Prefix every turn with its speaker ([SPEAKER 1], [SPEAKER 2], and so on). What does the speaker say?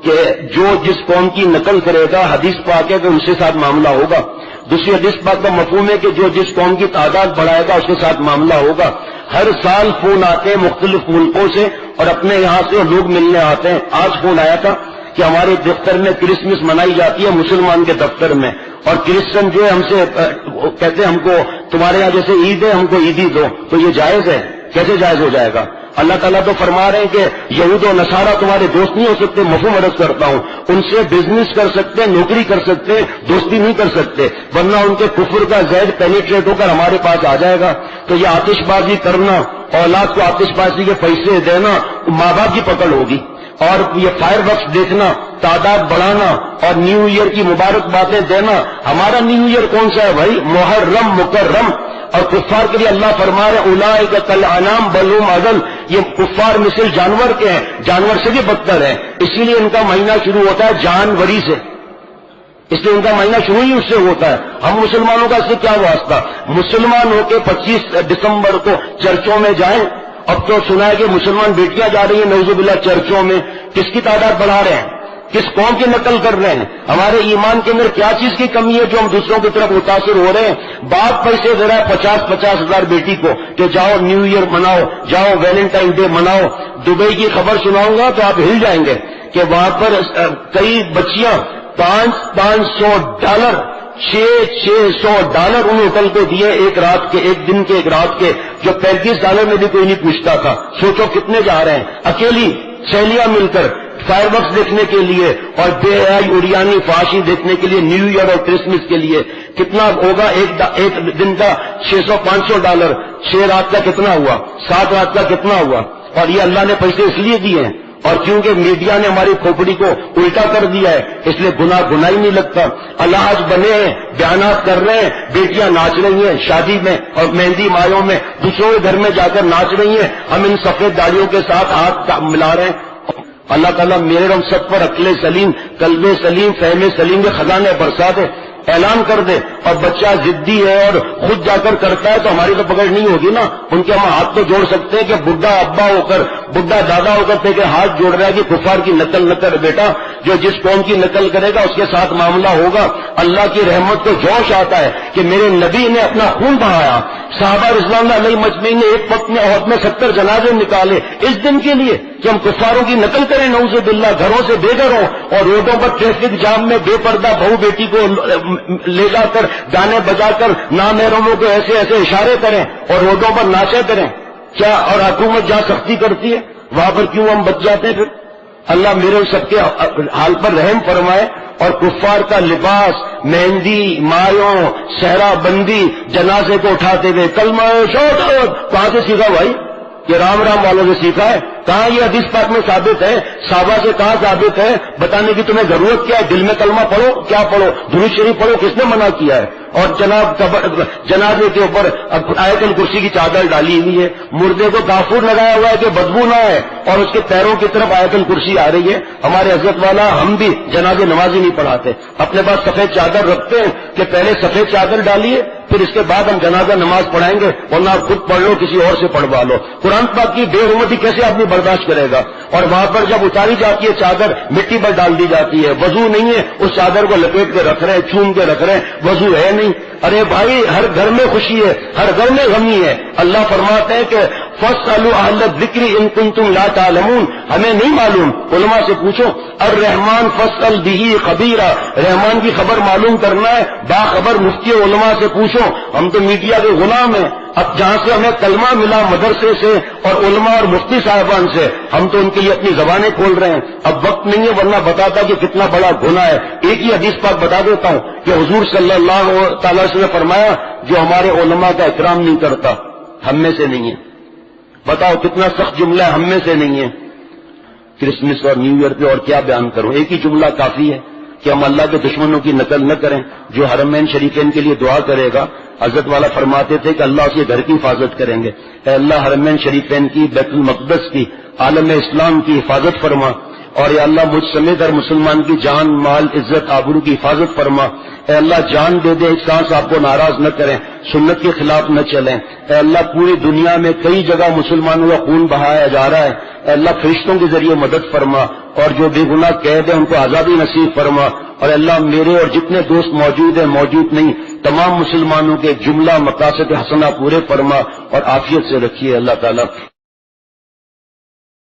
[SPEAKER 1] کہ جو جس قوم کی نقل کرے گا، حدیث پاک ہے کہ ان سے ساتھ معاملہ ہوگا. دوسری حدیث پاک کا مفہوم ہے کہ جو جس قوم کی تعداد بڑھائے گا اس کے ساتھ معاملہ ہوگا. ہر سال فون آتے ہیں مختلف ملکوں سے اور اپنے یہاں سے لوگ ملنے آتے ہیں. آج فون آیا تھا کہ ہمارے دفتر میں کرسمس منائی جاتی ہے مسلمان کے دفتر میں، اور کرسچن جو ہے ہم سے کہتے ہیں ہم کو تمہارے یہاں جیسے عید ہے ہم کو عیدی دو. تو یہ جائز ہے؟ کیسے جائز ہو جائے گا؟ اللہ تعالیٰ تو فرما رہے ہیں کہ یہود و نصارہ تمہارے دوست نہیں ہو سکتے. مفہوم عرض کرتا ہوں، ان سے بزنس کر سکتے ہیں، نوکری کر سکتے ہیں، دوستی نہیں کر سکتے، ورنہ ان کے کفر کا زہر پینیٹریٹ ہو کر ہمارے پاس آ جائے گا. تو یہ آتش بازی کرنا، اولاد کو آتش بازی کے پیسے دینا ماں باپ کی پکڑ ہوگی. اور یہ فائر ورکس دیکھنا، تعداد بڑھانا اور نیو ایئر کی مبارک باتیں دینا. ہمارا نیو ایئر کون سا ہے بھائی؟ محرم مکرم. اور کفار کے لیے اللہ فرما رہے اولئک کالانعام بل هم اضل. یہ کفار مثل جانور کے ہیں، جانور سے بھی بدتر ہیں. اسی لیے ان کا مہینہ شروع ہوتا ہے جانوری سے، اس لیے ان کا مہینہ شروع ہی اس سے ہوتا ہے. ہم مسلمانوں کا اس سے کیا واسطہ؟ مسلمان ہو کے 25 دسمبر کو چرچوں میں جائیں. اب تو سنا ہے کہ مسلمان بیٹیاں جا رہی ہیں نعوذ باللہ چرچوں میں. کس کی تعداد بڑھا رہے ہیں؟ کس قوم کی نقل کر رہے ہیں؟ ہمارے ایمان کے اندر کیا چیز کی کمی ہے جو ہم دوسروں کی طرف متاثر ہو رہے ہیں؟ باپ پیسے دے رہا ہے 50-50 ہزار بیٹی کو کہ جاؤ نیو ایئر مناؤ، جاؤ ویلنٹائن ڈے مناؤ. دبئی کی خبر سناؤں گا تو آپ ہل جائیں گے کہ وہاں پر کئی بچیاں $500 $600 ان ہوٹل کو دیے ایک رات کے، ایک دن کے، ایک رات کے، جو $35 میں بھی کوئی نہیں پوچھتا تھا. سوچو کتنے جا رہے ہیں اکیلی سہیلیاں مل کر فائر ورکس دیکھنے کے لیے اور بے حیائی اڑیانی فحاشی دیکھنے کے لیے نیو ایئر اور کرسمس کے لیے. کتنا ہوگا ایک دن کا؟ $600-500. 6 رات کا کتنا ہوا؟ 7 رات کا کتنا ہوا؟ اور یہ اللہ نے پیسے اس لیے دیے ہیں اور کیونکہ میڈیا نے ہماری کھوپڑی کو الٹا کر دیا ہے، اس لیے گناہ ہی نہیں لگتا. اللہ آج بنے ہیں، بیانات کر رہے ہیں، بیٹیاں ناچ رہی ہیں شادی میں اور مہندی مایوں میں، دوسروں کے گھر میں جا کر ناچ رہی ہیں. ہم ان سفید داڑیوں کے ساتھ ہاتھ ملا رہے ہیں. اللہ تعالیٰ میرے ہم سب پر عقل سلیم، قلب سلیم، فہم سلیم کے خزانے برسا دے، اعلان کر دے. اور بچہ ضدی ہے اور خود جا کر کرتا ہے تو ہماری تو پکڑ نہیں ہوگی نا. ان کے ہم ہاتھ تو جوڑ سکتے ہیں کہ بڈھا ابا ہو کر، بڈھا دادا ہو کر کہ ہاتھ جوڑ رہا ہے کہ کفار کی نقل نہ کر بیٹا. جو جس قوم کی نقل کرے گا اس کے ساتھ معاملہ ہوگا. اللہ کی رحمت کو جوش آتا ہے کہ میرے نبی نے اپنا خون بہایا. صحابہ رضوان اللہ علیہ مجمعین نے ایک وقت میں عہد میں 70 جنازے نکالے اس دن کے لیے کہ ہم کفاروں کی نقل کریں نعوذ باللہ، گھروں سے بے گھر ہوں اور روڈوں پر ٹریفک جام میں بے پردہ بہو بیٹی کو لے جا کر گانے بجا کر نامحرموں کو ایسے ایسے اشارے کریں اور روڈوں پر ناچے کریں. کیا اور حکومت جہاں سختی کرتی ہے وہاں پر کیوں ہم بچ جاتے ہیں؟ پھر اللہ میرے سب کے حال پر رحم فرمائے. اور کفار کا لباس، مہندی مایوں، صحرا بندی، جنازے کو اٹھاتے ہوئے کلمہ شہادت، کہاں سے سیکھا بھائی؟ یہ رام رام والوں سے سیکھا ہے؟ کہاں یہ حدیث پاک میں ثابت ہے؟ صحابہ سے کہاں ثابت ہے؟ بتانے کی تمہیں ضرورت کیا ہے؟ دل میں کلمہ پڑھو، کیا پڑھو؟ درود شریف پڑھو. کس نے منع کیا ہے؟ اور جنازے کے اوپر آیت الکرسی کی چادر ڈالی ہوئی ہے، مردے کو کافور لگایا ہوا ہے کہ بدبو نہ ہے، اور اس کے پیروں کی طرف آیت الکرسی آ رہی ہے. ہمارے حضرت والا ہم بھی جنازے نمازی نہیں پڑھاتے، اپنے پاس سفید چادر رکھتے ہیں کہ پہلے سفید چادر ڈالیے پھر اس کے بعد ہم جنازہ نماز پڑھائیں گے، ورنہ آپ خود پڑھ لو کسی اور سے پڑھوا لو. قرآن پاک کی بے حرمتی کیسے آدمی برداشت کرے گا؟ اور وہاں پر جب اتاری جاتی ہے چادر مٹی پر ڈال دی جاتی ہے، وضو نہیں ہے، اس چادر کو لپیٹ کے رکھ رہے ہیں، چوم کے رکھ رہے ہیں، وضو ہے نہیں. ارے بھائی ہر گھر میں خوشی ہے، ہر گھر میں غمی ہے. اللہ فرماتے ہیں کہ فاسألوا اہل الذکر ان کنتم لا تعلمون. ہمیں نہیں معلوم، علماء سے پوچھو. الرحمن فاسأل بہ خبیرا، رحمان کی خبر معلوم کرنا ہے باخبر مفتی علماء سے پوچھو. ہم تو میڈیا کے غلام ہیں. اب جہاں سے ہمیں کلمہ ملا مدرسے سے اور علماء اور مفتی صاحبان سے، ہم تو ان کے لیے اپنی زبانیں کھول رہے ہیں. اب وقت نہیں ہے ورنہ بتاتا کہ کتنا بڑا گناہ ہے. ایک ہی حدیث پاک بتا دیتا ہوں کہ حضور صلی اللہ تعالی وسلم نے فرمایا جو ہمارے علماء کا اکرام نہیں کرتا ہم میں سے نہیں ہے. بتاؤ کتنا سخت جملہ ہے، ہم میں سے نہیں ہے. کرسمس اور نیو ایئر پہ اور کیا بیان کروں؟ ایک ہی جملہ کافی ہے کہ ہم اللہ کے دشمنوں کی نقل نہ کریں. جو حرمین شریفین کے لیے دعا کرے گا، حضرت والا فرماتے تھے کہ اللہ اس کے گھر کی حفاظت کریں گے. اے اللہ حرمین شریفین کی، بیت المقدس کی، عالم اسلام کی حفاظت فرما اور یا اللہ مجھ سمیت ہر مسلمان کی جان مال عزت آبرو کی حفاظت فرما. اے اللہ جان دے دے، اس سے آپ کو ناراض نہ کریں، سنت کے خلاف نہ چلیں. اے اللہ پوری دنیا میں کئی جگہ مسلمانوں کا خون بہایا جا رہا ہے، اے اللہ فرشتوں کے ذریعے مدد فرما، اور جو بے گناہ قید ہیں ان کو آزادی نصیب فرما. اور اللہ میرے اور جتنے دوست موجود ہیں موجود نہیں تمام مسلمانوں کے جملہ مقاصد حسنہ پورے فرما اور عافیت سے رکھیے اللہ تعالیٰ.